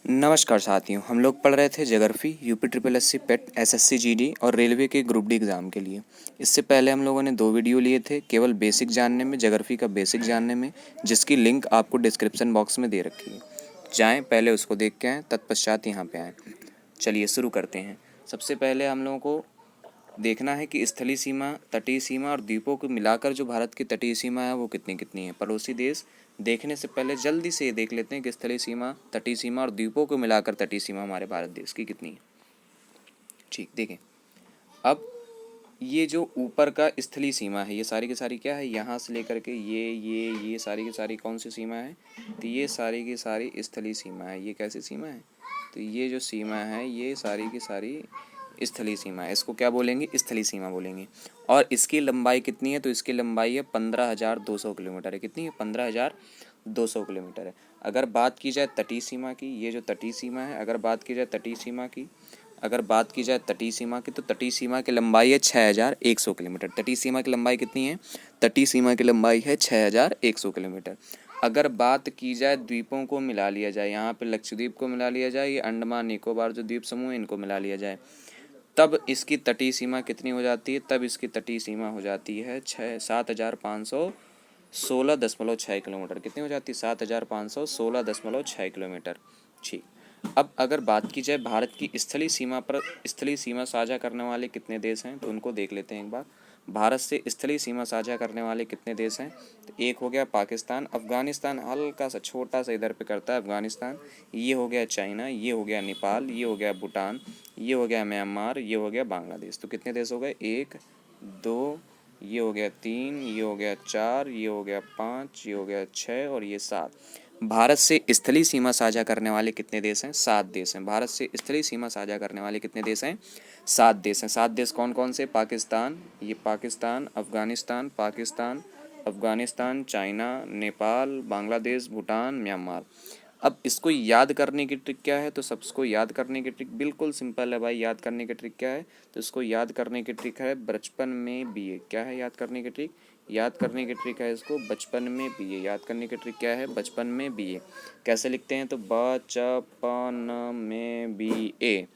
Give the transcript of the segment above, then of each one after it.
नमस्कार साथियों, हम लोग पढ़ रहे थे ज्योग्राफी यूपी ट्रिपल एससी पेट एसएससी जीडी और रेलवे के ग्रुप डी एग्ज़ाम के लिए। इससे पहले हम लोगों ने 2 वीडियो लिए थे केवल बेसिक जानने में, ज्योग्राफी का बेसिक जानने में, जिसकी लिंक आपको डिस्क्रिप्शन बॉक्स में दे रखी है। जाएं पहले उसको देख के आएँ, तत्पश्चात यहाँ पे आएँ। चलिए शुरू करते हैं। सबसे पहले हम लोगों को देखना है कि स्थलीय सीमा, तटीय सीमा और द्वीपों को मिलाकर जो भारत की तटीय सीमा है वो कितनी कितनी है। पड़ोसी देश देखने से पहले जल्दी से ये देख लेते हैं कि स्थलीय सीमा, तटीय सीमा और द्वीपों को मिलाकर तटीय सीमा हमारे भारत देश की कितनी है। ठीक, देखें अब ये जो ऊपर का स्थलीय सीमा है, ये सारी की सारी क्या है, यहाँ से लेकर के ये सारी की सारी कौन सी सीमा है, तो ये सारी की सारी स्थलीय सीमा है। ये कैसी सीमा है, तो ये जो सीमा है ये सारी की सारी स्थलीय सीमा है। इसको क्या बोलेंगे, स्थलीय सीमा बोलेंगे। और इसकी लंबाई कितनी है, तो इसकी लंबाई है 15,200 किलोमीटर है। कितनी है, 15,200 किलोमीटर है। अगर बात की जाए तटीय सीमा की, ये जो तटीय सीमा है, अगर बात की जाए तटीय सीमा की, तो तटीय सीमा की लंबाई है 6,100 किलोमीटर। तटीय सीमा की लंबाई कितनी है, तटीय सीमा की लंबाई है 6,100 किलोमीटर। अगर बात की जाए द्वीपों को मिला लिया जाए, यहाँ पे लक्षद्वीप को मिला लिया जाए, ये अंडमान निकोबार जो द्वीप समूह है इनको मिला लिया जाए, तब इसकी तटीय सीमा कितनी हो जाती है, तब इसकी तटीय सीमा हो जाती है 7,516.6 किलोमीटर। कितनी हो जाती है, 7,516.6 किलोमीटर। ठीक, अब अगर बात की जाए भारत की स्थलीय सीमा पर, स्थलीय सीमा साझा करने वाले कितने देश हैं, तो उनको देख लेते हैं एक बार। भारत से स्थलीय सीमा साझा करने वाले कितने देश हैं, तो एक हो गया पाकिस्तान, अफगानिस्तान हल्का सा छोटा सा इधर पे करता है अफगानिस्तान, ये हो गया चाइना, ये हो गया नेपाल, ये हो गया भूटान, ये हो गया म्यांमार, ये हो गया बांग्लादेश। तो कितने देश हो गए, 1 2, ये हो गया 3, ये हो गया 4, ये हो गया 5, ये हो गया 6 और ये 7। भारत से स्थलीय सीमा साझा करने वाले कितने देश हैं, 7 देश हैं। भारत से स्थलीय सीमा साझा करने वाले कितने देश हैं, 7 देश हैं। 7 देश कौन कौन से, पाकिस्तान, ये पाकिस्तान, अफगानिस्तान, चाइना, नेपाल, बांग्लादेश, भूटान, म्यांमार। अब इसको याद करने की ट्रिक क्या है, तो सबको याद करने की ट्रिक बिल्कुल सिंपल है भाई। याद करने की ट्रिक क्या है, तो इसको याद करने की ट्रिक है बचपन में बीए। क्या है याद करने की ट्रिक, याद करने की ट्रिक है इसको बचपन में बीए। याद करने की ट्रिक क्या है, बचपन में बीए। कैसे लिखते हैं, तो बचपन में बीए।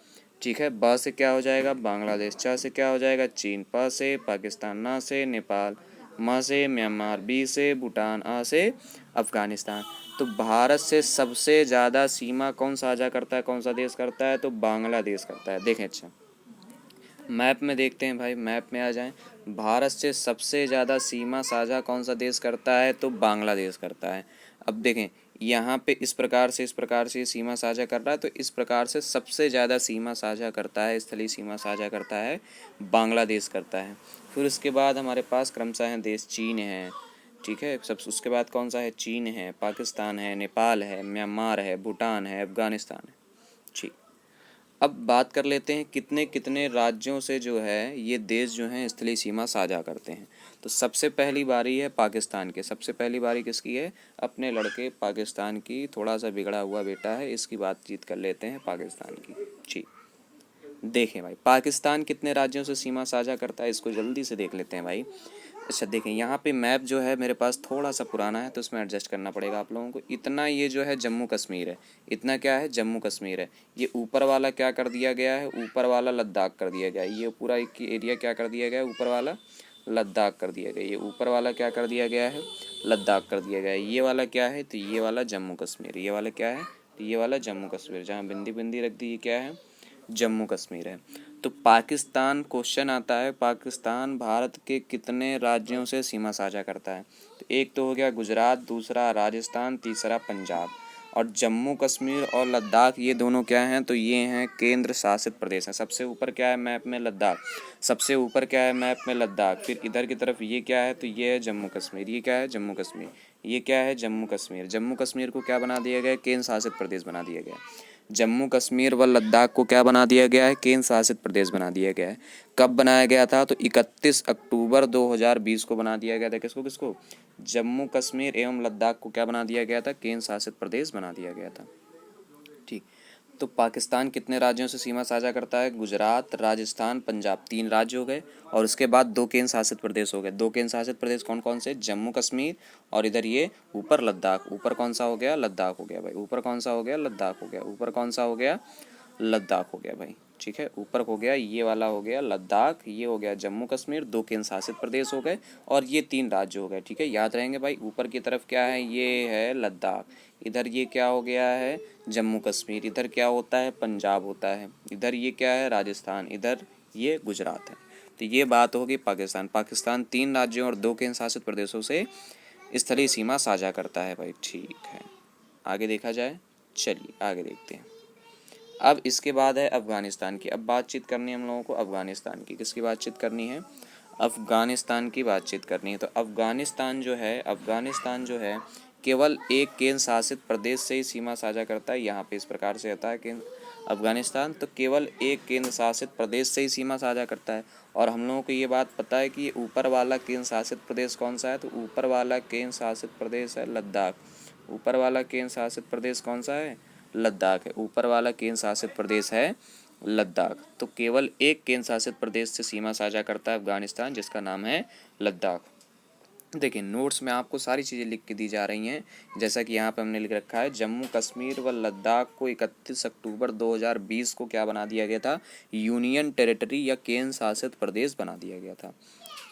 ठीक है, ब से क्या हो जाएगा बांग्लादेश, च से क्या हो जाएगा चीन, प से पाकिस्तान, न से नेपाल, म से म्यांमार, बी से भूटान, आ से अफगानिस्तान। तो भारत से सबसे ज़्यादा सीमा कौन साझा करता है, कौन सा देश करता है, तो बांग्लादेश करता है। देखें अच्छा मैप में देखते हैं भाई, मैप में आ जाएं। भारत से सबसे ज़्यादा सीमा साझा कौन सा देश करता है, तो बांग्लादेश करता है। अब देखें यहाँ पे इस प्रकार से सीमा साझा कर रहा है, तो इस प्रकार से सबसे ज़्यादा सीमा साझा करता है, स्थलीय सीमा साझा करता है बांग्लादेश करता है। फिर उसके बाद हमारे पास क्रमशः हैं देश, चीन है, ठीक है, सब उसके बाद कौन सा है, चीन है, पाकिस्तान है, नेपाल है, म्यांमार है, भूटान है, अफगानिस्तान है। ठीक, अब बात कर लेते हैं कितने कितने राज्यों से जो है ये देश जो हैं स्थलीय सीमा साझा करते हैं। तो सबसे पहली बारी है पाकिस्तान के, सबसे पहली बारी किसकी है, अपने लड़के पाकिस्तान की, थोड़ा सा बिगड़ा हुआ बेटा है, इसकी बातचीत कर लेते हैं पाकिस्तान की। ठीक, देखें भाई पाकिस्तान कितने राज्यों से सीमा साझा करता है, इसको जल्दी से देख लेते हैं भाई। अच्छा देखें यहाँ पे मैप जो है मेरे पास थोड़ा सा पुराना है, तो उसमें एडजस्ट करना पड़ेगा आप लोगों को। इतना ये जो है जम्मू कश्मीर है, इतना क्या है, जम्मू कश्मीर है। ये ऊपर वाला क्या कर दिया गया है, ऊपर वाला लद्दाख कर दिया गया है। ये पूरा एक एरिया क्या कर दिया गया है, ऊपर वाला लद्दाख कर दिया गया। ये ऊपर वाला क्या कर दिया गया है, लद्दाख कर दिया गया है। ये वाला क्या है, तो ये वाला जम्मू कश्मीर, ये वाला क्या है, तो ये वाला जम्मू कश्मीर, जहाँ बिंदी बिंदी रख दी ये क्या है, जम्मू कश्मीर है। तो पाकिस्तान क्वेश्चन आता है, पाकिस्तान भारत के कितने राज्यों से सीमा साझा करता है, तो एक तो हो गया गुजरात, दूसरा राजस्थान, तीसरा पंजाब। और जम्मू कश्मीर और लद्दाख ये दोनों क्या हैं, तो ये हैं केंद्र शासित प्रदेश हैं। सबसे ऊपर क्या है मैप में, लद्दाख, सबसे ऊपर क्या है मैप में, लद्दाख। फिर इधर की तरफ ये क्या है, तो ये है जम्मू कश्मीर, ये क्या है जम्मू कश्मीर, ये क्या है जम्मू कश्मीर। जम्मू कश्मीर को क्या बना दिया गया, केंद्र शासित प्रदेश बना दिया गया। जम्मू कश्मीर व लद्दाख को क्या बना दिया गया है, केंद्र शासित प्रदेश बना दिया गया है। कब बनाया गया था, तो 31 अक्टूबर 2020 को बना दिया गया था। किसको किसको, जम्मू कश्मीर एवं लद्दाख को क्या बना दिया गया था, केंद्र शासित प्रदेश बना दिया गया था। ठीक, तो पाकिस्तान कितने राज्यों से सीमा साझा करता है? गुजरात, राजस्थान, पंजाब, 3 राज्य हो गए। और उसके बाद 2 केंद्र शासित प्रदेश हो गए। 2 केंद्र शासित प्रदेश कौन कौन से? जम्मू कश्मीर और इधर ये ऊपर लद्दाख। ऊपर कौन सा हो गया? लद्दाख हो गया भाई। ऊपर कौन सा हो गया? लद्दाख हो गया। ऊपर कौन सा हो गया? लद्दाख हो गया भाई। ठीक है, ऊपर हो गया ये वाला हो गया लद्दाख, ये हो गया जम्मू कश्मीर, 2 केंद्र शासित प्रदेश हो गए और ये 3 राज्य हो गए। ठीक है, याद रहेंगे भाई। ऊपर की तरफ क्या है? ये है लद्दाख। इधर ये क्या हो गया है? जम्मू कश्मीर। इधर क्या होता है? पंजाब होता है। इधर ये क्या है? राजस्थान। इधर ये गुजरात है। तो ये बात होगी पाकिस्तान। पाकिस्तान 3 राज्यों और 2 केंद्र शासित प्रदेशों से स्थलीय सीमा साझा करता है भाई। ठीक है, आगे देखा जाए। चलिए आगे देखते हैं। अब इसके बाद है अफ़गानिस्तान की। अब बातचीत करनी है हम लोगों को अफ़गानिस्तान की। किसकी बातचीत करनी है? अफ़गानिस्तान की बातचीत करनी है। तो अफ़गानिस्तान जो है केवल एक केंद्र शासित प्रदेश से ही सीमा साझा करता है। यहाँ पे इस प्रकार से आता है कि अफ़गानिस्तान तो केवल एक केंद्र शासित प्रदेश से ही सीमा साझा करता है। और हम लोगों को ये बात पता है कि ऊपर वाला केंद्र शासित प्रदेश कौन सा है? तो ऊपर वाला केंद्र शासित प्रदेश है लद्दाख। ऊपर वाला केंद्र शासित प्रदेश कौन सा है? लद्दाख है। ऊपर वाला केंद्र शासित प्रदेश है लद्दाख। तो केवल एक केंद्र शासित प्रदेश से सीमा साझा करता है अफगानिस्तान, जिसका नाम है लद्दाख। देखिए नोट्स में आपको सारी चीज़ें लिख के दी जा रही हैं, जैसा कि यहाँ पे हमने लिख रखा है जम्मू कश्मीर व लद्दाख को 31 अक्टूबर 2020 को क्या बना दिया गया था? यूनियन टेरिटरी या केंद्र शासित प्रदेश बना दिया गया था।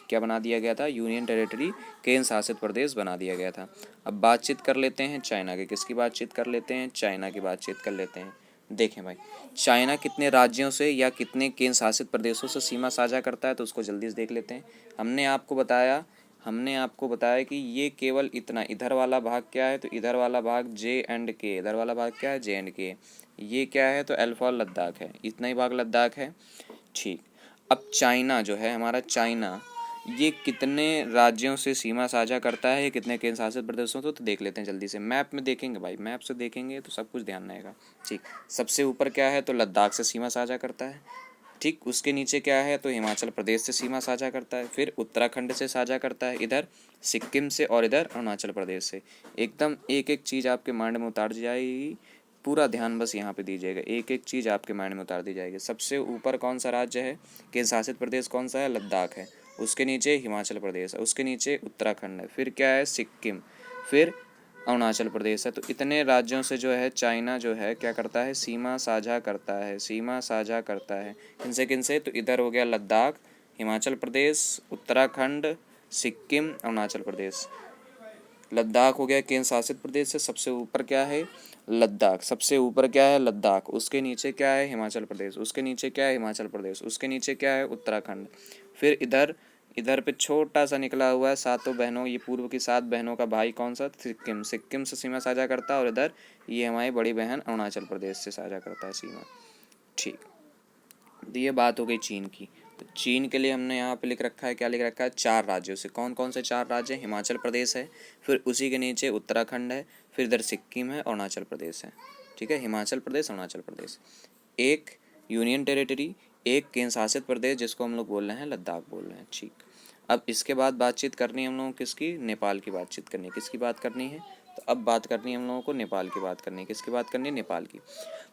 क्या बना दिया गया था? यूनियन टेरिटरी केंद्र शासित प्रदेश बना दिया गया था। अब बातचीत कर लेते हैं चाइना की। किसकी बातचीत कर लेते हैं? चाइना की बातचीत कर लेते हैं। देखें भाई, चाइना कितने राज्यों से या कितने केंद्र शासित प्रदेशों से सीमा साझा करता है, तो उसको जल्दी से देख लेते हैं। हमने आपको बताया कि ये केवल इतना, इधर वाला भाग क्या है? तो इधर वाला भाग J&K। इधर वाला भाग क्या है? J&K। ये क्या है? तो अल्फा और लद्दाख है। इतना ही भाग लद्दाख है। ठीक। अब चाइना जो है हमारा, चाइना ये कितने राज्यों से सीमा साझा करता है, ये कितने केंद्र शासित प्रदेशों से? तो देख लेते हैं जल्दी से। मैप में देखेंगे भाई, मैप से देखेंगे तो सब कुछ ध्यान रहेगा। ठीक, सबसे ऊपर क्या है? तो लद्दाख से सीमा साझा करता है। ठीक, उसके नीचे क्या है? तो हिमाचल प्रदेश से सीमा साझा करता है। फिर उत्तराखंड से साझा करता है, इधर सिक्किम से, और इधर अरुणाचल प्रदेश से। एकदम एक एक चीज़ आपके माइंड में उतार दी जाएगी। पूरा ध्यान बस यहाँ पे दीजिएगा, एक एक चीज़ आपके माइंड में उतार दी जाएगी। सबसे ऊपर कौन सा राज्य है? केंद्र शासित प्रदेश कौन सा है? लद्दाख है। उसके नीचे हिमाचल प्रदेश है, उसके नीचे उत्तराखंड है, फिर क्या है? सिक्किम, फिर अरुणाचल प्रदेश है। तो इतने राज्यों से जो है चाइना जो है क्या करता है? सीमा साझा करता है। सीमा साझा करता है किनसे किनसे? तो इधर हो गया लद्दाख, हिमाचल प्रदेश, उत्तराखंड, सिक्किम, अरुणाचल प्रदेश। लद्दाख हो गया केंद्र शासित प्रदेश से सबसे ऊपर क्या है? लद्दाख। सबसे ऊपर क्या है? लद्दाख। उसके नीचे क्या है? हिमाचल प्रदेश। उसके नीचे क्या है? हिमाचल प्रदेश। उसके नीचे क्या है? उत्तराखंड। फिर इधर इधर पे छोटा सा निकला हुआ है सातों बहनों, ये पूर्व की 7 बहनों का भाई कौन सा? सिक्किम। सिक्किम से सीमा साझा करता है। और इधर ये हमारी बड़ी बहन अरुणाचल प्रदेश से साझा करता है सीमा। ठीक, तो ये बात हो गई चीन की। तो चीन के लिए हमने यहाँ पे लिख रखा है, क्या लिख रखा है? 4 राज्यों से। कौन कौन से 4 राज्य हैं? हिमाचल प्रदेश है, फिर उसी के नीचे उत्तराखंड है, फिर इधर सिक्किम है, अरुणाचल प्रदेश है। ठीक है, हिमाचल प्रदेश, अरुणाचल प्रदेश। एक यूनियन टेरिटरी, एक केंद्र शासित प्रदेश जिसको हम लोग बोल रहे हैं लद्दाख बोल रहे हैं। ठीक, अब इसके बाद बातचीत करनी है हम लोगों को किसकी? नेपाल की बातचीत करनी है। किसकी बात करनी है? तो अब बात करनी है हम लोगों को नेपाल की बात करनी है। किसकी बात करनी है? नेपाल की।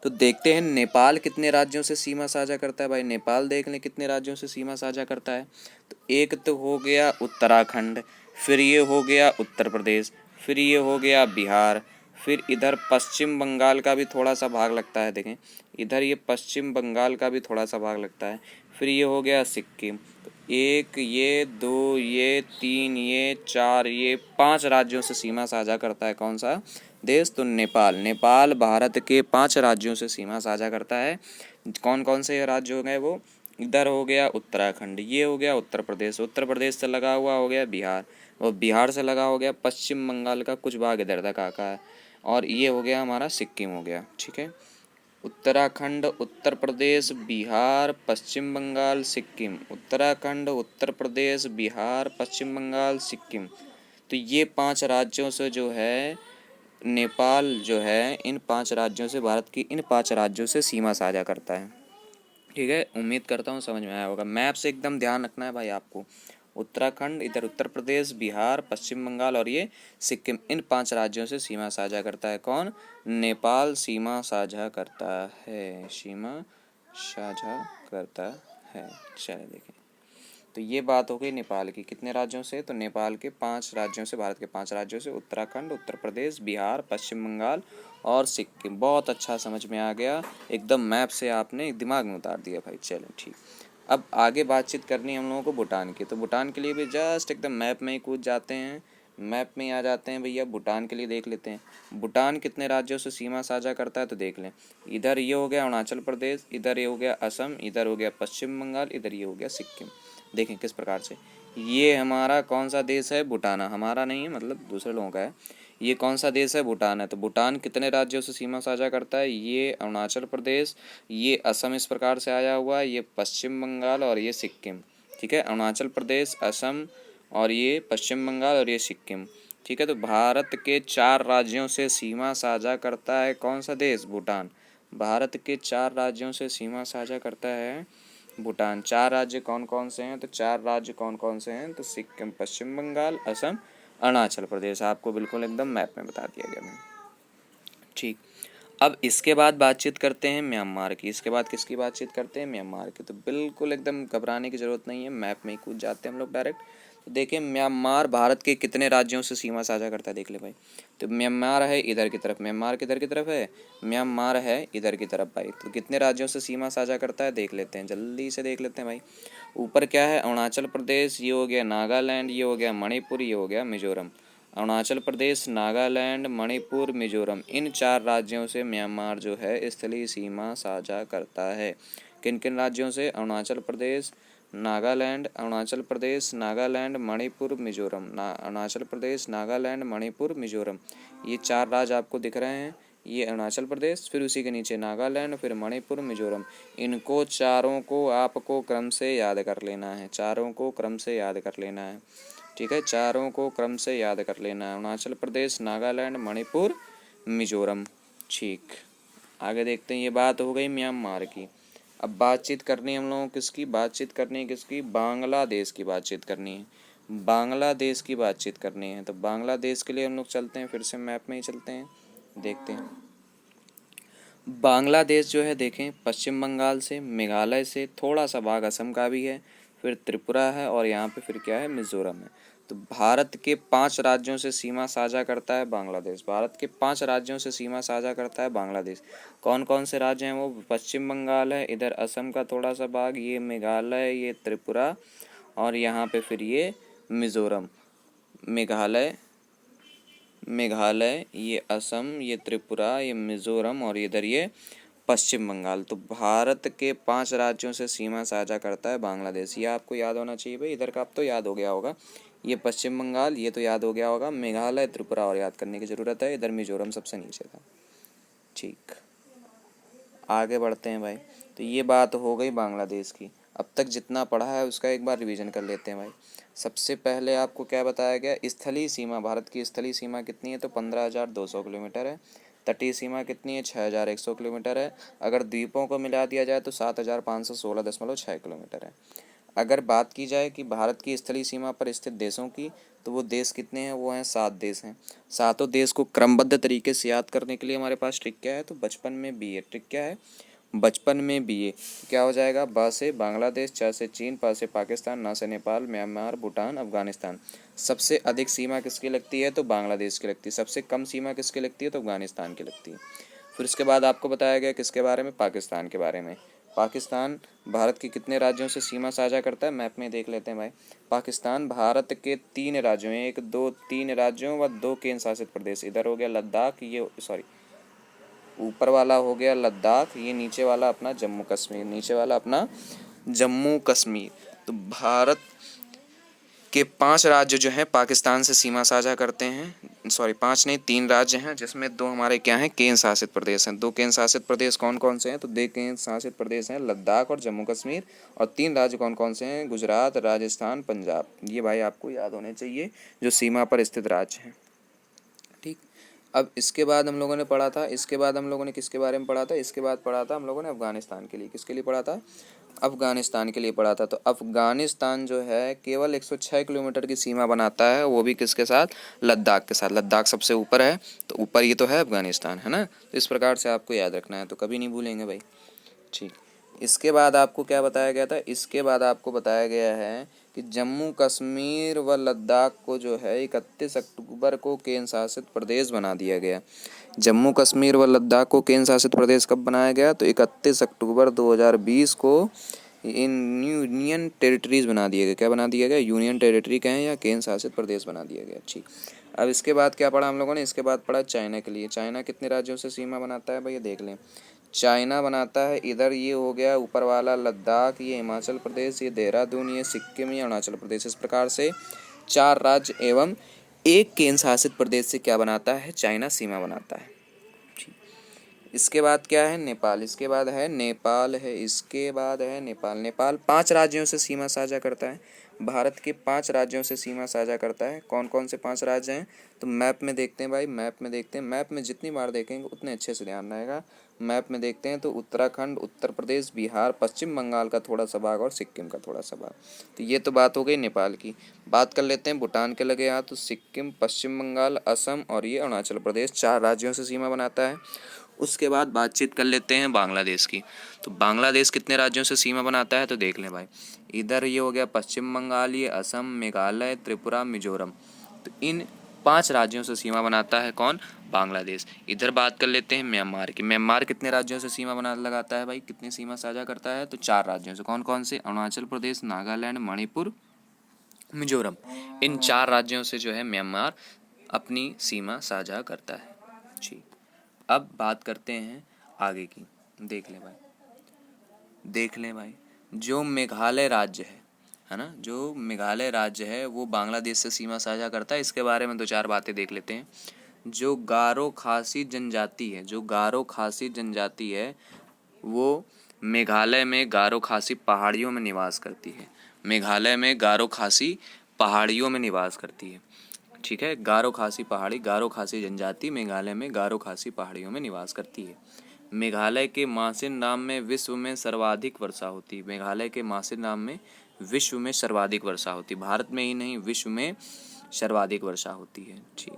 तो देखते हैं नेपाल कितने राज्यों से सीमा साझा करता है भाई। नेपाल देख लें कितने राज्यों से सीमा साझा करता है। तो एक तो हो गया उत्तराखंड, फिर ये हो गया उत्तर प्रदेश, फिर ये हो गया बिहार, फिर इधर पश्चिम बंगाल का भी थोड़ा सा भाग लगता है। देखें इधर ये पश्चिम बंगाल का भी थोड़ा सा भाग लगता है। फिर ये हो गया सिक्किम। तो 1, ये 2, ये 3, ये 4, ये 5 राज्यों से सीमा साझा करता है। कौन सा देश? तो नेपाल। नेपाल भारत के 5 राज्यों से सीमा साझा करता है। कौन कौन से राज्य हो गए वो? इधर हो गया उत्तराखंड, ये हो गया उत्तर प्रदेश, उत्तर प्रदेश से लगा हुआ हो गया बिहार, और बिहार से लगा हो गया पश्चिम बंगाल का कुछ भाग इधर तक आका है, और ये हो गया हमारा सिक्किम हो गया। ठीक है, उत्तराखंड, उत्तर प्रदेश, बिहार, पश्चिम बंगाल, सिक्किम। उत्तराखंड, उत्तर प्रदेश, बिहार, पश्चिम बंगाल, सिक्किम। तो ये 5 राज्यों से जो है नेपाल जो है इन 5 राज्यों से, भारत की इन 5 राज्यों से सीमा साझा करता है। ठीक है, उम्मीद करता हूँ समझ में आया होगा। मैप से एकदम ध्यान रखना है भाई आपको। उत्तराखंड, इधर उत्तर प्रदेश, बिहार, पश्चिम बंगाल और ये सिक्किम, इन 5 राज्यों से सीमा साझा करता है कौन? नेपाल सीमा साझा करता है, सीमा साझा करता है। चलिए देखें, तो ये बात हो गई नेपाल की। कितने राज्यों से? तो नेपाल के 5 राज्यों से, भारत के 5 राज्यों से, उत्तराखंड, उत्तर प्रदेश, बिहार, पश्चिम बंगाल और सिक्किम। बहुत अच्छा समझ में आ गया, एकदम मैप से आपने दिमाग में उतार दिया भाई। चलें ठीक, अब आगे बातचीत करनी है हम लोगों को भूटान की। तो भूटान के लिए भी जस्ट एकदम मैप में ही कूद जाते हैं, मैप में ही आ जाते हैं भैया। भूटान के लिए देख लेते हैं, भूटान कितने राज्यों से सीमा साझा करता है, तो देख लें। इधर ये हो गया अरुणाचल प्रदेश, इधर ये हो गया असम, इधर हो गया पश्चिम बंगाल, इधर ये हो गया सिक्किम। देखें किस प्रकार से, ये हमारा कौन सा देश है? भूटान। हमारा नहीं है, मतलब दूसरे लोगों का है। ये कौन सा देश है? भूटान है। तो भूटान कितने राज्यों से सीमा साझा करता है? ये अरुणाचल प्रदेश, ये असम इस प्रकार से आया हुआ है, ये पश्चिम बंगाल और ये सिक्किम। ठीक है, अरुणाचल प्रदेश, असम और ये पश्चिम बंगाल और ये सिक्किम। ठीक है, तो भारत के 4 राज्यों से सीमा साझा करता है कौन सा देश? भूटान। भारत के 4 राज्यों से सीमा साझा करता है भूटान। 4 राज्य कौन कौन से हैं? तो 4 राज्य कौन कौन से हैं? तो सिक्किम, पश्चिम बंगाल, असम, अरुणाचल प्रदेश। आपको बिल्कुल एकदम मैप में बता दिया गया मैंने। ठीक, अब इसके बाद बातचीत करते हैं म्यांमार की। इसके बाद किसकी बातचीत करते हैं? म्यांमार की। तो बिल्कुल एकदम घबराने की ज़रूरत नहीं है, मैप में ही कूद जाते हैं हम लोग डायरेक्ट। तो देखिए, म्यांमार भारत के कितने राज्यों से सीमा साझा करता है, देख ले भाई। तो म्यांमार है इधर की तरफ, म्यांमार किधर की तरफ है? म्यांमार है इधर की तरफ भाई। तो कितने राज्यों से सीमा साझा करता है, देख लेते हैं, जल्दी से देख लेते हैं भाई। ऊपर क्या है? अरुणाचल प्रदेश, ये हो गया नागालैंड, ये हो गया मणिपुर, ये हो गया मिजोरम। अरुणाचल प्रदेश, नागालैंड, मणिपुर, मिजोरम, इन 4 राज्यों से म्यांमार जो है स्थलीय सीमा साझा करता है। किन किन राज्यों से? अरुणाचल प्रदेश, नागालैंड, अरुणाचल प्रदेश, नागालैंड, मणिपुर, मिजोरम। अरुणाचल प्रदेश, नागालैंड, मणिपुर, मिजोरम, ये 4 राज्य आपको दिख रहे हैं। ये अरुणाचल प्रदेश, फिर उसी के नीचे नागालैंड, फिर मणिपुर, मिजोरम। इनको चारों को आपको क्रम से याद कर लेना है, चारों को क्रम से याद कर लेना है। ठीक है, चारों को क्रम से याद कर लेना है, अरुणाचल प्रदेश, नागालैंड, मणिपुर, मिजोरम। ठीक, आगे देखते हैं। ये बात हो गई म्यांमार की। अब बातचीत करनी है हम लोगों किसकी? बातचीत करनी है किसकी? बांग्लादेश की बातचीत करनी है, बांग्लादेश की बातचीत करनी है। तो बांग्लादेश के लिए हम लोग चलते हैं, फिर से मैप में ही चलते हैं, देखते हैं। बांग्लादेश जो है देखें, पश्चिम बंगाल से, मेघालय से, थोड़ा सा भाग असम का भी है, फिर त्रिपुरा है और यहाँ पे फिर क्या है? मिजोरम है। तो भारत के 5 राज्यों से सीमा साझा करता है बांग्लादेश। भारत के 5 राज्यों से सीमा साझा करता है बांग्लादेश। कौन कौन से राज्य हैं वो? पश्चिम बंगाल है, इधर असम का थोड़ा सा भाग, ये मेघालय, ये त्रिपुरा और यहाँ पे फिर ये मिजोरम। मेघालय, ये असम, ये त्रिपुरा, ये मिजोरम और इधर ये पश्चिम बंगाल। तो भारत के 5 राज्यों से सीमा साझा करता है बांग्लादेश। ये आपको याद होना चाहिए भाई, इधर का अब तो याद हो गया होगा। ये पश्चिम बंगाल, ये तो याद हो गया होगा। मेघालय, त्रिपुरा और याद करने की ज़रूरत है, इधर मिजोरम सबसे नीचे था। ठीक, आगे बढ़ते हैं भाई। तो ये बात हो गई बांग्लादेश की। अब तक जितना पढ़ा है उसका एक बार रिवीजन कर लेते हैं भाई। सबसे पहले आपको क्या बताया गया? स्थलीय सीमा, भारत की स्थलीय सीमा कितनी है? तो 15,200 किलोमीटर है। तटीय सीमा कितनी है? 6,100 किलोमीटर है। अगर द्वीपों को मिला दिया जाए तो 7,516.6 किलोमीटर है। अगर बात की जाए कि भारत की स्थलीय सीमा पर स्थित देशों की, तो वो देश कितने हैं? वो हैं 7 देश हैं। सातों देश को क्रमबद्ध तरीके से याद करने के लिए हमारे पास ट्रिक क्या है? तो बचपन में बी ए। ट्रिक क्या है? बचपन में बी ए। क्या हो जाएगा? ब से बांग्लादेश, च से चीन, प से पाकिस्तान, न से नेपाल, म्यांमार, भूटान, अफगानिस्तान। सबसे अधिक सीमा किसकी लगती है? तो बांग्लादेश की लगती है। सबसे कम सीमा किसकी लगती है? तो अफगानिस्तान की लगती है। फिर उसके बाद आपको बताया गया किसके बारे में? पाकिस्तान के बारे में। पाकिस्तान भारत के कितने राज्यों से सीमा साझा करता है? मैप में देख लेते हैं भाई। पाकिस्तान भारत के 3 राज्यों, 1 2 3 राज्यों व 2 केंद्र शासित प्रदेश। इधर हो गया लद्दाख, ये सॉरी ऊपर वाला हो गया लद्दाख, ये नीचे वाला अपना जम्मू कश्मीर, नीचे वाला अपना जम्मू कश्मीर। तो भारत के 5 राज्य जो हैं पाकिस्तान से सीमा साझा करते हैं। सॉरी 5 नहीं, 3 राज्य हैं, जिसमें 2 हमारे क्या हैं? केंद्र शासित प्रदेश हैं। 2 केंद्र शासित प्रदेश कौन कौन से हैं? तो 2 केंद्र शासित प्रदेश हैं लद्दाख और जम्मू कश्मीर। और 3 राज्य कौन कौन से हैं? गुजरात, राजस्थान, पंजाब। ये भाई आपको याद होने चाहिए, जो सीमा पर स्थित राज्य हैं। ठीक, अब इसके बाद हम लोगों ने पढ़ा था, इसके बाद हम लोगों ने किसके बारे में पढ़ा था, इसके बाद पढ़ा था हम लोगों ने अफगानिस्तान के लिए, किसके लिए पढ़ा था, अफगानिस्तान के लिए पढ़ा था। तो अफगानिस्तान जो है केवल 106 किलोमीटर की सीमा बनाता है, वो भी किसके साथ, लद्दाख के साथ। लद्दाख सबसे ऊपर है, तो ऊपर ये तो है अफगानिस्तान, है ना। तो इस प्रकार से आपको याद रखना है, तो कभी नहीं भूलेंगे भाई। ठीक, इसके बाद आपको क्या बताया गया था, इसके बाद आपको बताया गया है कि जम्मू कश्मीर व लद्दाख को जो है 31 अक्टूबर को केंद्र शासित प्रदेश बना दिया गया। जम्मू कश्मीर व लद्दाख को केंद्र शासित प्रदेश कब बनाया गया, तो 31 अक्टूबर 2020 को इन यूनियन टेरिटरीज बना दिया गया। क्या बना दिया गया, यूनियन टेरिटरी कहें या केंद्र शासित प्रदेश बना दिया गया। ठीक, अब इसके बाद क्या पढ़ा हम लोगों ने, इसके बाद पढ़ा चाइना के लिए। चाइना कितने राज्यों से सीमा बनाता है भाई, ये देख लें। चाइना बनाता है, इधर ये हो गया ऊपर वाला लद्दाख, ये हिमाचल प्रदेश, ये देहरादून, ये सिक्किम, ये अरुणाचल प्रदेश। इस प्रकार से 4 राज्य एवं एक केंद्र शासित प्रदेश से क्या बनाता है, चाइना सीमा बनाता है। इसके बाद क्या है, नेपाल। इसके बाद है नेपाल है, इसके बाद है नेपाल। नेपाल 5 राज्यों से सीमा साझा करता है, भारत के 5 राज्यों से सीमा साझा करता है। कौन कौन से 5 राज्य हैं, तो मैप में देखते हैं भाई, मैप में देखते हैं। मैप में जितनी बार देखेंगे उतने अच्छे से ध्यान रहेगा। मैप में देखते हैं तो उत्तराखंड, उत्तर प्रदेश, बिहार, पश्चिम बंगाल का थोड़ा सा भाग और सिक्किम का थोड़ा सा भाग। तो ये तो बात हो गई नेपाल की। बात कर लेते हैं भूटान के लगे यहाँ, तो सिक्किम, पश्चिम बंगाल, असम और ये अरुणाचल प्रदेश 4 राज्यों से सीमा बनाता है। उसके बाद बातचीत कर लेते हैं बांग्लादेश की। तो बांग्लादेश कितने राज्यों से सीमा बनाता है, तो देख लें भाई। इधर ये हो गया पश्चिम बंगाल, ये असम, मेघालय, त्रिपुरा, मिजोरम। तो इन 5 राज्यों से सीमा बनाता है कौन, बांग्लादेश। इधर बात कर लेते हैं म्यांमार की। म्यांमार कितने राज्यों से सीमा बना लगाता है भाई, कितनी सीमा साझा करता है, तो 4 राज्यों से। कौन कौन से, अरुणाचल प्रदेश, नागालैंड, मणिपुर, मिजोरम। इन 4 राज्यों से जो है म्यांमार अपनी सीमा साझा करता है। ठीक, अब बात करते हैं आगे की। देख लें भाई, देख लें भाई, जो मेघालय राज्य है ना, जो मेघालय राज्य है वो बांग्लादेश से सीमा साझा करता है। इसके बारे में 2-4 बातें देख लेते हैं। जो गारो खासी जनजाति है, जो गारो खासी जनजाति है वो मेघालय में गारो खासी पहाड़ियों में निवास करती है। मेघालय में गारो खासी पहाड़ियों में निवास करती है। ठीक है, गारो खासी पहाड़ी, गारो खासी जनजाति मेघालय में गारो खासी पहाड़ियों में निवास करती है। मेघालय के मासिन नाम में विश्व में सर्वाधिक वर्षा होती है। मेघालय के मासिन नाम में विश्व में सर्वाधिक वर्षा होती है, भारत में ही नहीं विश्व में सर्वाधिक वर्षा होती है। ठीक,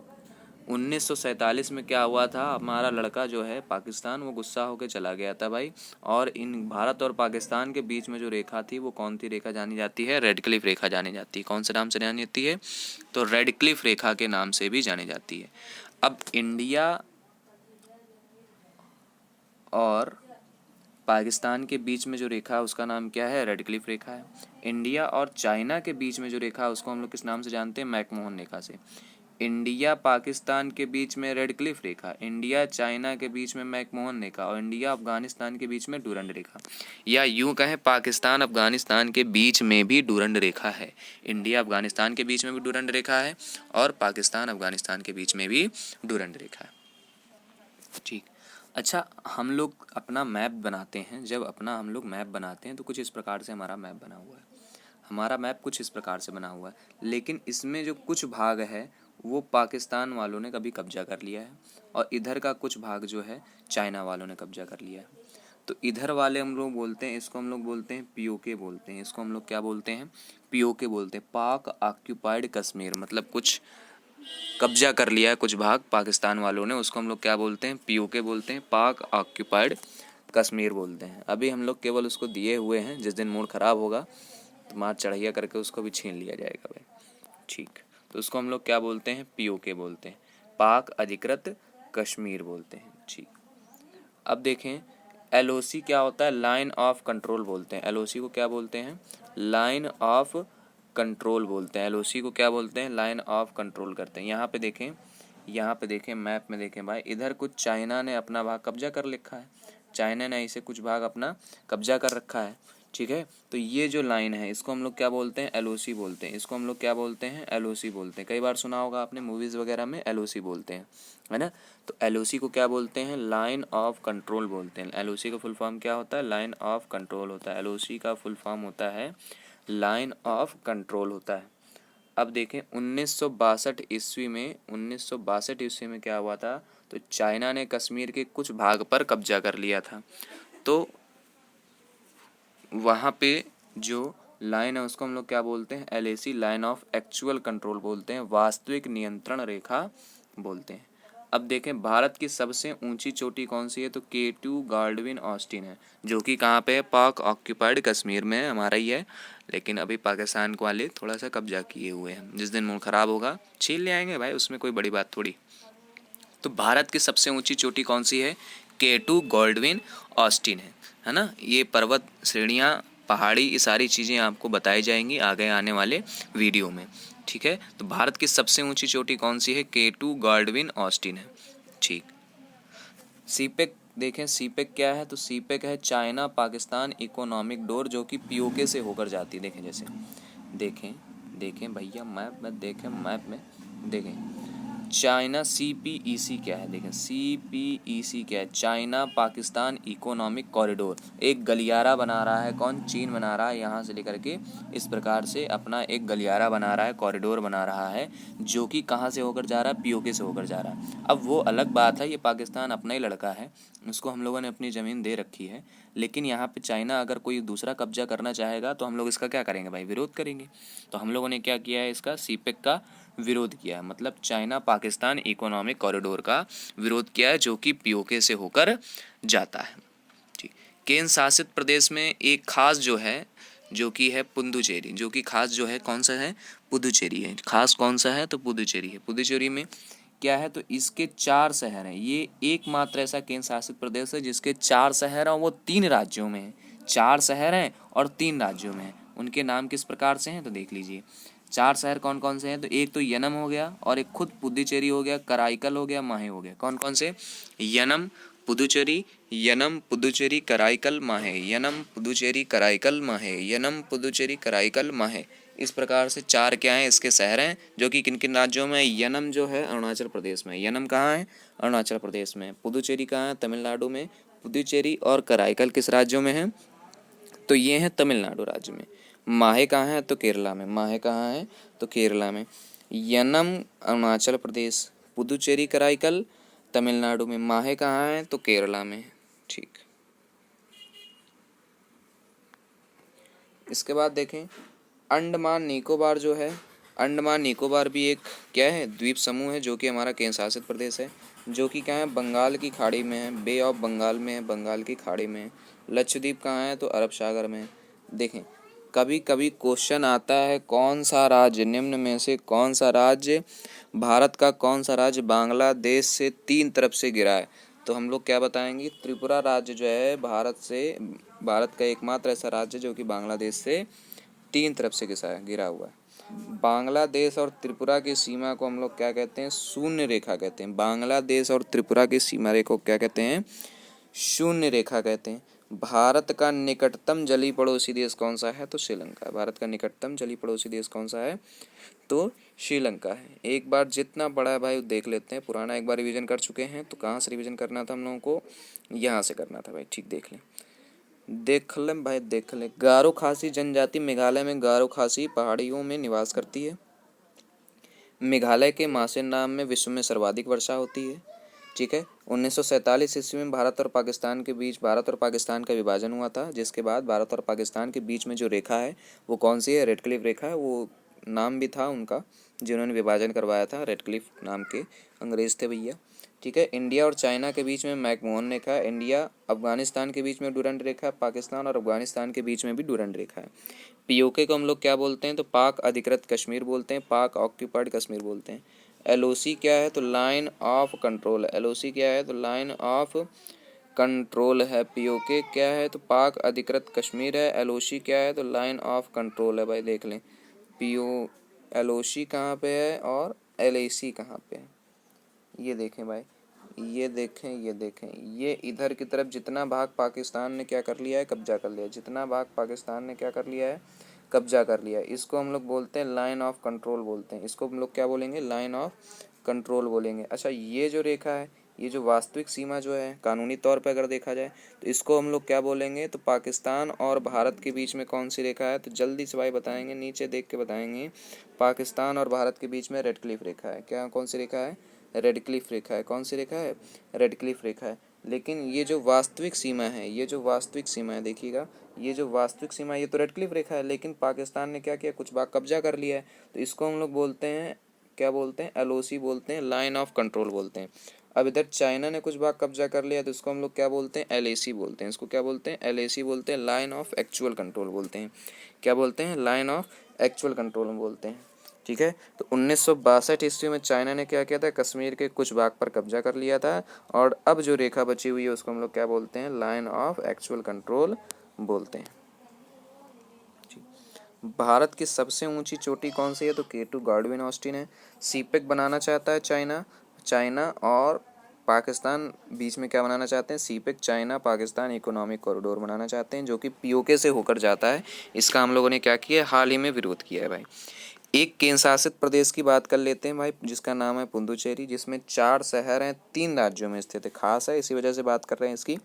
1947 में क्या हुआ था, हमारा लड़का जो है पाकिस्तान, वो गुस्सा होकर चला गया था भाई। और इन भारत और पाकिस्तान के बीच में जो रेखा थी वो कौन सी रेखा जानी जाती है, रेड क्लिफ रेखा जानी जाती है। कौन से नाम से जानी जाती है, तो रेड क्लिफ रेखा के नाम से भी जानी जाती है। अब इंडिया और पाकिस्तान के बीच में जो रेखा है उसका नाम क्या है, रेड क्लिफ रेखा है। इंडिया और चाइना के बीच में जो रेखा है उसको हम लोग किस नाम से जानते हैं, मैकमोहन रेखा से। इंडिया पाकिस्तान के बीच में रेड क्लिफ रेखा, इंडिया चाइना के बीच में मैकमोहन रेखा और इंडिया अफगानिस्तान के बीच में डूरंड रेखा। या यूं कहें पाकिस्तान अफगानिस्तान के बीच में भी डूरंड रेखा है। इंडिया अफगानिस्तान के बीच में भी डूरंड रेखा है और पाकिस्तान अफगानिस्तान के बीच में भी डूरंड रेखा है। ठीक, अच्छा, हम लोग अपना मैप बनाते हैं, जब अपना हम लोग मैप बनाते हैं तो कुछ इस प्रकार से हमारा मैप बना हुआ है। हमारा मैप कुछ इस प्रकार से बना हुआ है, लेकिन इसमें जो कुछ भाग है वो पाकिस्तान वालों ने कभी कब्जा कर लिया है और इधर का कुछ भाग जो है चाइना वालों ने कब्जा कर लिया है। तो इधर वाले हम लोग बोलते हैं, इसको हम लोग बोलते हैं पीओके बोलते हैं। इसको हम लोग क्या बोलते हैं, पीओके बोलते हैं, पाक ऑक्यूपाइड कश्मीर। मतलब कुछ कब्जा कर लिया है कुछ भाग पाकिस्तान वालों ने, उसको हम लोग क्या बोलते हैं, पीओके बोलते हैं, पाक ऑक्यूपाइड कश्मीर बोलते हैं। अभी हम लोग केवल उसको दिए हुए हैं, जिस दिन मूड ख़राब होगा तो मार चढ़िया करके उसको भी छीन लिया जाएगा भाई। ठीक, तो उसको हम लोग क्या बोलते हैं, पीओके बोलते हैं, पाक अधिकृत कश्मीर बोलते हैं। ठीक, अब देखें एलओसी क्या होता है, लाइन ऑफ कंट्रोल बोलते हैं। एलओसी को क्या बोलते हैं, लाइन ऑफ कंट्रोल बोलते हैं। एलओसी को क्या बोलते हैं, लाइन ऑफ कंट्रोल करते हैं। यहाँ पे देखें, यहाँ पे देखें, मैप में देखें भाई, इधर कुछ चाइना ने अपना भाग कब्जा कर रखा है, चाइना ने ऐसे कुछ भाग अपना कब्जा कर रखा है। ठीक है, तो ये जो लाइन है इसको हम लोग क्या बोलते हैं, एलओसी बोलते हैं। इसको हम लोग क्या बोलते हैं, एलओसी बोलते हैं। कई बार सुना होगा आपने, मूवीज़ वगैरह में एलओसी बोलते हैं, है ना। तो एलओसी को क्या बोलते हैं, लाइन ऑफ कंट्रोल बोलते हैं। एलओसी का फुल फॉर्म क्या होता है, लाइन ऑफ कंट्रोल होता है। एलओसी का फुल फॉर्म होता है लाइन ऑफ कंट्रोल होता है। अब देखें 1962 ईस्वी में क्या हुआ था, तो चाइना ने कश्मीर के कुछ भाग पर कब्जा कर लिया था। तो वहाँ पे जो लाइन है उसको हम लोग क्या बोलते हैं, LAC, line of actual control बोलते हैं, वास्तविक नियंत्रण रेखा बोलते हैं। अब देखें भारत की सबसे ऊंची चोटी कौन सी है, तो K2 गाल्डविन ऑस्टिन है, जो कि कहाँ पे है, पाक ऑक्यूपाइड कश्मीर में है, हमारा ही है, लेकिन अभी पाकिस्तान को वाले थोड़ा सा कब्जा किए हुए हैं। जिस दिन मूड खराब होगा छीन ले आएंगे भाई, उसमें कोई बड़ी बात थोड़ी। तो भारत की सबसे ऊंची चोटी कौन सी है, K2 गाल्डविन ऑस्टिन है ना। ये पर्वत श्रेणियाँ, पहाड़ी, ये सारी चीज़ें आपको बताई जाएंगी आगे आने वाले वीडियो में, ठीक है। तो भारत की सबसे ऊंची चोटी कौन सी है, K2 गाल्डविन ऑस्टिन है, ठीक। सीपेक देखें, सीपेक क्या है, तो सीपेक है चाइना पाकिस्तान इकोनॉमिक डोर, जो कि POK से होकर जाती है। देखें जैसे, देखें देखें भैया मैप में देखें, मैप में देखें चाइना CPEC क्या है, देखें CPEC क्या है, चाइना पाकिस्तान इकोनॉमिक कॉरिडोर। एक गलियारा बना रहा है, कौन, चीन बना रहा है, यहाँ से लेकर के इस प्रकार से अपना एक गलियारा बना रहा है, कॉरिडोर बना रहा है, जो कि कहाँ से होकर जा रहा है, POK से होकर जा रहा है। अब वो अलग बात है, ये पाकिस्तान अपना ही लड़का है, उसको हम लोगों ने अपनी ज़मीन दे रखी है, लेकिन यहाँ पे चाइना अगर कोई दूसरा कब्जा करना चाहेगा तो हम लोग इसका क्या करेंगे भाई, विरोध करेंगे। तो हम लोगों ने क्या किया है, इसका सीपेक का विरोध किया है, मतलब चाइना पाकिस्तान इकोनॉमिक कॉरिडोर का विरोध किया है, जो कि POK से होकर जाता है, ठीक। केंद्र शासित प्रदेश में एक खास जो है, जो कि है पुदुचेरी, जो कि खास जो है कौन सा है, पुदुचेरी है, खास कौन सा है, तो पुदुचेरी है। पुदुचेरी में क्या है, तो इसके 4 शहर हैं, ये एकमात्र ऐसा केंद्र शासित प्रदेश है जिसके 4 शहर हैं, वो 3 राज्यों में हैं। 4 शहर हैं और 3 राज्यों में हैं। उनके नाम किस प्रकार से हैं, तो देख लीजिए। 4 शहर कौन कौन से हैं, तो एक तो यनम हो गया, और एक खुद पुदुचेरी हो गया, कराईकल हो गया, माहे हो गया। कौन कौन से, यनम पुदुचेरी, यनम पुदुचेरी कराईकल माहे, यनम पुदुचेरी कराईकल माहे, यनम पुदुचेरी कराईकल माहे। इस प्रकार से 4 क्या हैं, इसके शहर हैं, जो कि किन किन राज्यों में। यनम जो है अरुणाचल प्रदेश में, यनम कहाँ है, अरुणाचल प्रदेश में। पुदुचेरी कहाँ है, तमिलनाडु में। पुदुचेरी और कराईकल किस राज्यों में है, तो ये है तमिलनाडु राज्य में। माहे कहाँ है, तो केरला में। माहे कहाँ है, तो केरला में। यनम अरुणाचल प्रदेश, पुदुचेरी कराईकल तमिलनाडु में, माहे कहाँ है, तो केरला में, ठीक। इसके बाद देखें अंडमान निकोबार जो है, अंडमान निकोबार भी एक क्या है, द्वीप समूह है, जो कि हमारा केंद्र शासित प्रदेश है, जो कि कहाँ है, बंगाल की खाड़ी में है, बे ऑफ बंगाल में है, बंगाल की खाड़ी में है। लक्षद्वीप कहाँ है, तो अरब सागर में है। देखें कभी कभी क्वेश्चन आता है, कौन सा राज्य निम्न में से कौन सा राज्य, भारत का कौन सा राज्य बांग्लादेश से 3 तरफ से घिरा है, तो हम लोग क्या बताएंगे, त्रिपुरा राज्य जो है भारत का एकमात्र ऐसा राज्य जो कि बांग्लादेश से 3 तरफ से घिरा हुआ है। बांग्लादेश और त्रिपुरा की सीमा को हम लोग क्या कहते हैं, शून्य रेखा कहते हैं। बांग्लादेश और त्रिपुरा की सीमा रेखा को क्या कहते हैं, शून्य रेखा कहते हैं। भारत का निकटतम जलीय पड़ोसी देश कौन सा है, तो श्रीलंका। भारत का निकटतम जलीय पड़ोसी देश कौन सा है, तो श्रीलंका है। एक बार जितना पढ़ा है भाई देख लेते हैं, पुराना एक बार रिवीजन कर चुके हैं, तो कहाँ से रिवीजन करना था हम लोगों को, यहाँ से करना था भाई, ठीक। देख लें भाई, देख लें। गारो खासी जनजाति मेघालय में गारो खासी पहाड़ियों में निवास करती है। मेघालय के मासेन नाम में विश्व में सर्वाधिक वर्षा होती है, ठीक है। 1947 ईस्वी में भारत और पाकिस्तान का विभाजन हुआ था, जिसके बाद भारत और पाकिस्तान के बीच में जो रेखा है वो कौन सी है, रेड क्लिफ रेखा है। वो नाम भी था उनका, जिन्होंने विभाजन करवाया था, रेड क्लिफ नाम के अंग्रेज थे भैया, ठीक है। इंडिया और चाइना के बीच में मैकमोहन रेखा है। इंडिया अफगानिस्तान के बीच में डूरंड रेखा है। पाकिस्तान और अफगानिस्तान के बीच में भी डूरंड रेखा है। POK को हम लोग क्या बोलते हैं, तो पाक अधिकृत कश्मीर बोलते हैं, पाक ऑक्यूपाइड कश्मीर बोलते हैं। LOC क्या है, तो लाइन ऑफ कंट्रोल है। LOC क्या है, तो लाइन ऑफ कंट्रोल है। POK क्या है, तो पाक अधिकृत कश्मीर है। LOC क्या है, तो लाइन ऑफ कंट्रोल है। भाई देख लें, LOC कहाँ पे है और LAC कहाँ पे है, ये देखें भाई, ये देखें, ये इधर की तरफ जितना भाग पाकिस्तान ने क्या कर लिया है, कब्जा कर लिया है। जितना भाग पाकिस्तान ने क्या कर लिया है, कब्जा कर लिया है। इसको हम लोग बोलते हैं लाइन ऑफ कंट्रोल बोलते हैं। इसको हम लोग क्या बोलेंगे, लाइन ऑफ कंट्रोल बोलेंगे। अच्छा, ये जो रेखा है ये जो वास्तविक सीमा जो है कानूनी तौर पे अगर देखा जाए तो इसको हम लोग क्या बोलेंगे, तो पाकिस्तान और भारत के बीच में कौन सी रेखा है, तो जल्दी से भाई बताएंगे, नीचे देख के बताएंगे। पाकिस्तान और भारत के बीच में रेड क्लिफ रेखा है। क्या कौन सी रेखा है, रेड क्लिफ रेखा है। कौन सी रेखा है, रेड क्लिफ रेखा है। लेकिन ये जो वास्तविक सीमा है, ये जो वास्तविक सीमा है देखिएगा, ये जो वास्तविक सीमा है ये तो रेड क्लिफ रेखा है, लेकिन पाकिस्तान ने क्या किया, कुछ भाग कब्जा कर लिया है। तो इसको हम लोग बोलते हैं, क्या बोलते हैं, LOC बोलते हैं, लाइन ऑफ कंट्रोल बोलते हैं। अब इधर चाइना ने कुछ भाग कब्जा कर लिया तो इसको हम लोग क्या बोलते हैं, LAC बोलते हैं। इसको क्या बोलते हैं, LAC बोलते हैं, लाइन ऑफ एक्चुअल कंट्रोल बोलते हैं। क्या बोलते हैं, लाइन ऑफ एक्चुअल कंट्रोल बोलते हैं। ठीक है, तो 1962 ईस्वी में चाइना ने क्या किया था, कश्मीर के कुछ भाग पर कब्जा कर लिया था। और अब जो रेखा बची हुई है उसको हम लोग क्या बोलते हैं, लाइन ऑफ एक्चुअल कंट्रोल बोलते हैं। भारत की सबसे ऊंची चोटी कौन सी है, तो K2 गॉडविन ऑस्टिन है। सीपेक बनाना चाहता है चाइना और पाकिस्तान बीच में क्या बनाना चाहते हैं, CPEC China Pakistan economic corridor बनाना चाहते हैं, जो कि POK से होकर जाता है। इसका हम लोगों ने क्या किया, हाल ही में विरोध किया है भाई। एक केंद्र शासित प्रदेश की बात कर लेते हैं भाई, जिसका नाम है पुदुचेरी, जिसमें 4 शहर हैं, 3 राज्यों में स्थित है। खास है, इसी वजह से बात कर रहे हैं इसकी।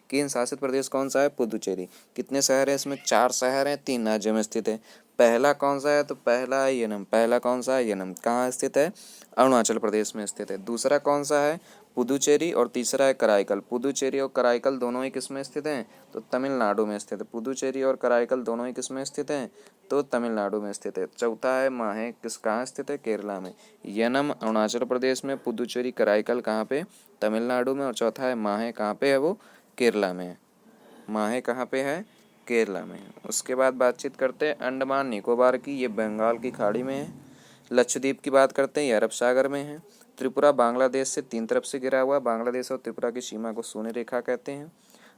केंद्र शासित प्रदेश कौन सा है, पुदुचेरी। कितने शहर हैं इसमें, 4 शहर हैं, 3 राज्यों में स्थित है। पहला कौन सा है, तो पहला है येनम। पहला कौन सा है, येनम। कहाँ स्थित है, अरुणाचल प्रदेश में स्थित है। दूसरा कौन सा है, पुदुचेरी। और तीसरा है कराईकल। पुदुचेरी और कराईकल दोनों ही किस में स्थित हैं, तो तमिलनाडु में स्थित है। पुदुचेरी और कराईकल दोनों ही किस में स्थित हैं, तो तमिलनाडु में स्थित है। चौथा है माहे, कहाँ स्थित है, केरला में। येनम अरुणाचल प्रदेश में, पुदुचेरी कराईकल कहाँ पे, तमिलनाडु में। और चौथा है माहे, कहाँ पे है वो, केरला में। माहे कहाँ पे है, केरला में। उसके बाद बातचीत करते हैं अंडमान निकोबार की, ये बंगाल की खाड़ी में है। लक्षद्वीप की बात करते हैं, ये अरब सागर में है। त्रिपुरा बांग्लादेश से 3 तरफ से घिरा हुआ। बांग्लादेश और त्रिपुरा की सीमा को शून्य रेखा कहते हैं।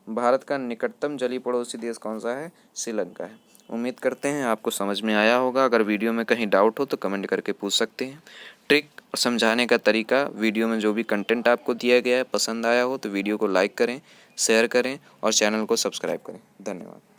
भारत का निकटतम जलीय पड़ोसी देश कौन सा है, श्रीलंका है। उम्मीद करते हैं आपको समझ में आया होगा। अगर वीडियो में कहीं डाउट हो तो कमेंट करके पूछ सकते हैं। ट्रिक और समझाने का तरीका, वीडियो में जो भी कंटेंट आपको दिया गया है पसंद आया हो तो वीडियो को लाइक करें, शेयर करें और चैनल को सब्सक्राइब करें। धन्यवाद।